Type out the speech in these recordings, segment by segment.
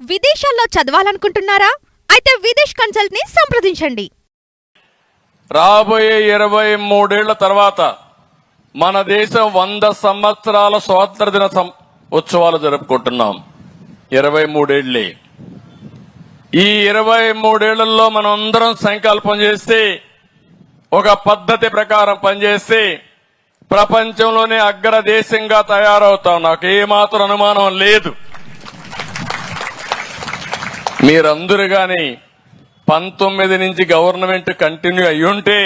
విదేశాల్లో చదవాలనుకుంటున్నారా? అయితే విదేశ్ కన్సల్ట్ ని సంప్రదించండి. రాబోయే 23 ఏళ్ల తర్వాత మన దేశం 100 సంవత్సరాల స్వాతంత్ర దిన ఉత్సవాలు జరుపుకుంటున్నాం. 23 ఏళ్లే. ఈ 23 ఏళ్లలో మనం అందరం సంకల్పం చేస్తే, ఒక పద్ధతి ప్రకారం పనిచేస్తే ప్రపంచంలోనే అగ్ర దేశంగా తయారవుతాం. నాకు ఏమాత్రం అనుమానం లేదు. మీరందరూ గాని 19 నుంచి గవర్నమెంట్ కంటిన్యూ అయ్యుంటే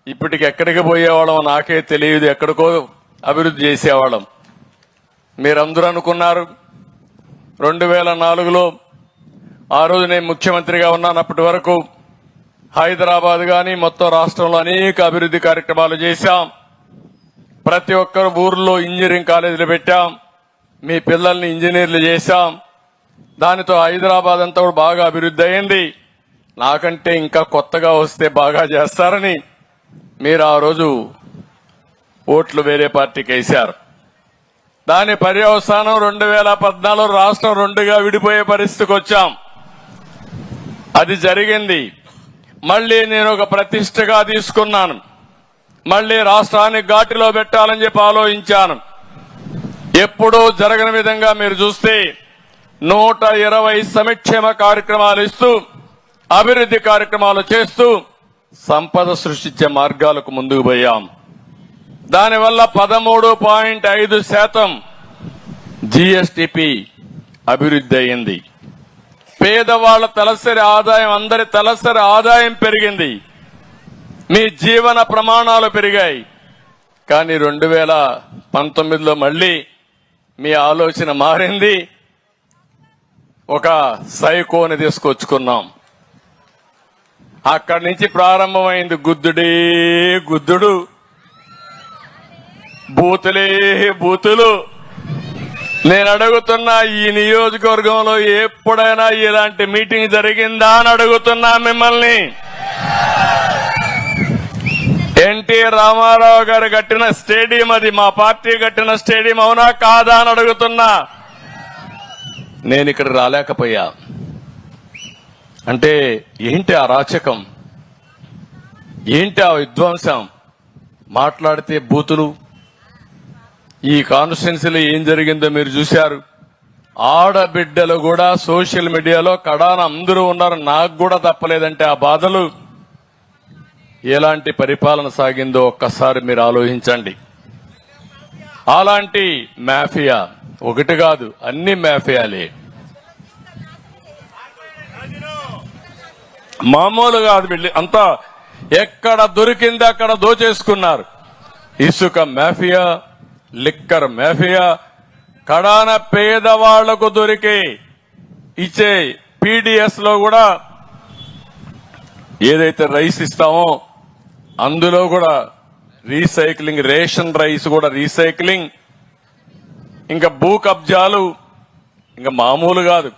ఇప్పటికి ఎక్కడికి పోయేవాళ్ళం నాకే తెలియదు. ఎక్కడికో అభివృద్ధి చేసేవాళ్ళం. మీరందరూ అనుకున్నారు 2004లో ఆ రోజు నేను ముఖ్యమంత్రిగా ఉన్నాను. అప్పటి వరకు హైదరాబాద్ గాని మొత్తం రాష్ట్రంలో అనేక అభివృద్ధి కార్యక్రమాలు చేశాం. ప్రతి ఒక్కరు ఊర్లో ఇంజనీరింగ్ కాలేజీలు పెట్టాం. మీ పిల్లల్ని ఇంజనీర్లు చేశాం. దానితో హైదరాబాద్ అంతా కూడా బాగా అభివృద్ధి అయింది. నాకంటే ఇంకా కొత్తగా వస్తే బాగా చేస్తారని మీరు ఆ రోజు ఓట్లు వేరే పార్టీకి వేశారు. దాని పర్యవసానం 2014 రాష్ట్రం 2గా విడిపోయే పరిస్థితికి వచ్చాం. అది జరిగింది. మళ్లీ నేను ఒక ప్రతిష్టగా తీసుకున్నాను. మళ్లీ రాష్ట్రాన్ని ఘాటిలో పెట్టాలని చెప్పి ఆలోచించాను. ఎప్పుడూ జరగని విధంగా మీరు చూస్తే 120 సంక్షేమ కార్యక్రమాలు ఇస్తూ, అభివృద్ధి కార్యక్రమాలు చేస్తూ సంపద సృష్టించే మార్గాలకు ముందుకు పోయాం. దానివల్ల 13.5% జీఎస్టీపీ అభివృద్ధి అయింది. పేదవాళ్ల తలసరి ఆదాయం, అందరి తలసరి ఆదాయం పెరిగింది. మీ జీవన ప్రమాణాలు పెరిగాయి. కానీ 2019లో మళ్లీ మీ ఆలోచన మారింది. ఒక సైకోని తీసుకొచ్చుకున్నాం. అక్కడి నుంచి ప్రారంభమైంది గుద్దుడే గుద్దుడు, బూతులే బూతులు. నేను అడుగుతున్నా, ఈ నియోజకవర్గంలో ఎప్పుడైనా ఇలాంటి మీటింగ్ జరిగిందా అని అడుగుతున్నా మిమ్మల్ని. ఎన్టీ రామారావు గారు కట్టిన స్టేడియం అది, మా పార్టీ కట్టిన స్టేడియం అవునా కాదా అని అడుగుతున్నా. నేను ఇక్కడ రాలేకపోయా. అంటే ఏంటి ఆ రాచకం, ఏంటి ఆ విధ్వంసం? మాట్లాడితే బూతులు. ఈ కాన్స్టిట్యున్సీలో ఏం జరిగిందో మీరు చూశారు. ఆడబిడ్డలు కూడా సోషల్ మీడియాలో కడాన అందరూ ఉన్నారు. నాకు కూడా తప్పలేదంటే ఆ బాధలు. ఎలాంటి పరిపాలన సాగిందో ఒక్కసారి మీరు ఆలోచించండి. అలాంటి మాఫియా ఒకటి కాదు, అన్ని మాఫియాలే. మామూలు కాదు. వీళ్ళు అంతా ఎక్కడ దొరికింది అక్కడ దోచేసుకున్నారు. ఇసుక మాఫియా, లిక్కర్ మాఫియా, కడాన పేదవాళ్లకు దొరికే ఇచ్చే పీడిఎస్ లో కూడా ఏదైతే రైస్ ఇస్తామో అందులో కూడా రీసైక్లింగ్, రేషన్ రైస్ కూడా రీసైక్లింగ్. ఇంకా భూ కబ్జాలు ఇంకా మామూలు కాదు.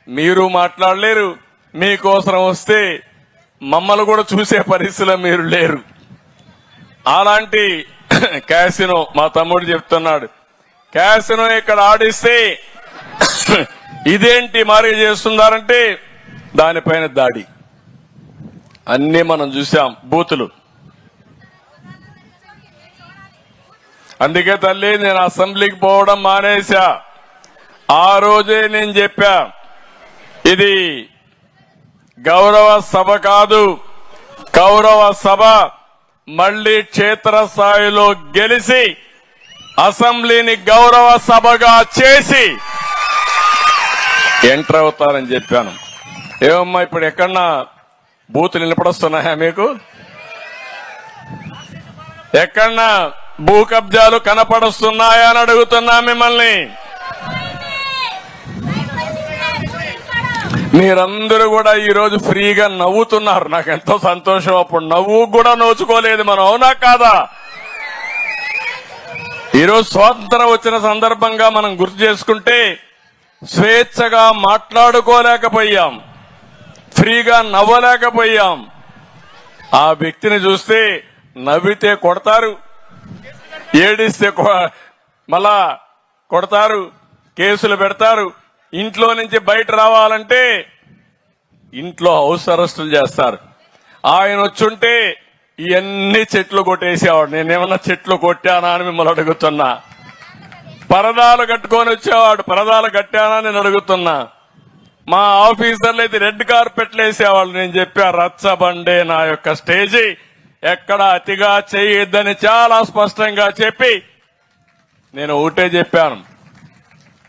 మీరు మాట్లాడలేరు. మీకోసం వస్తే మమ్మల్ని కూడా చూసే పరిస్థితిలో మీరు లేరు. అలాంటి క్యాసినో, మా తమ్ముడు చెప్తున్నాడు, క్యాసినో ఇక్కడ ఆడిస్తే ఇదేంటి మరి చేస్తున్నారంటే దానిపైన దాడి. అన్ని మనం చూసాం, బూతులు. అందుకే తల్లి నేను అసెంబ్లీకి పోవడం మానేశా. ఆ రోజే నేను చెప్పా, ఇది గౌరవ సభ కాదు, కౌరవ సభ. మళ్లీ క్షేత్రస్థాయిలో గెలిచి అసెంబ్లీని గౌరవ సభగా చేసి ఎంటర్ అవుతారని చెప్పాను. ఏమమ్మా ఇప్పుడు ఎక్కడన్నా బూతులు నిలబడొస్తున్నాయా మీకు? ఎక్కడన్నా భూ కబ్జాలు కనపడుస్తున్నాయా అని అడుగుతున్నా మిమ్మల్ని. మీరందరూ కూడా ఈ రోజు ఫ్రీగా నవ్వుతున్నారు. నాకు ఎంతో సంతోషం. అప్పుడు నవ్వు కూడా నోచుకోలేదు మనం, అవునా కాదా? ఈరోజు స్వాతంత్రం వచ్చిన సందర్భంగా మనం గుర్తు చేసుకుంటే స్వేచ్ఛగా మాట్లాడుకోలేకపోయాం, ఫ్రీగా నవ్వలేకపోయాం. ఆ వ్యక్తిని చూస్తే నవ్వితే కొడతారు, ఏడిస్తే మళ్ళా కొడతారు, కేసులు పెడతారు. ఇంట్లో నుంచి బయట రావాలంటే ఇంట్లో హౌస్ అరెస్టులు చేస్తారు. ఆయన వచ్చుంటే ఇవన్నీ చెట్లు కొట్టేసేవాడు. నేనేమన్నా చెట్లు కొట్టానా అని మిమ్మల్ని అడుగుతున్నా. పరదాలు కట్టుకొని వచ్చేవాడు. పరదాలు కట్టానా నేను అడుగుతున్నా. మా ఆఫీసర్లు అయితే రెడ్ కార్పెట్లు వేసేవాళ్ళు. నేను చెప్పా రచ్చబండే నా యొక్క స్టేజీ, ఎక్కడ అతిగా చేయొద్దని చాలా స్పష్టంగా చెప్పి నేను ఒకటే చెప్పాను,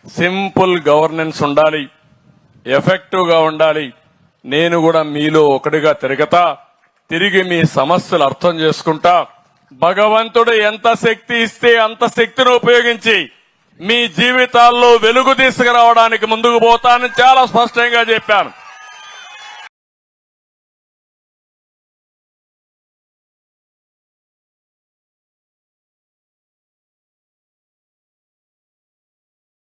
సింపుల్ గవర్నెన్స్ ఉండాలి, ఎఫెక్టివ్ గా ఉండాలి. నేను కూడా మీలో ఒకటిగా తిరిగి మీ సమస్యలు అర్థం చేసుకుంటా. భగవంతుడు ఎంత శక్తి ఇస్తే అంత శక్తిని ఉపయోగించి మీ జీవితాల్లో వెలుగు తీసుకురావడానికి ముందుకు పోతానని చాలా స్పష్టంగా చెప్పాను.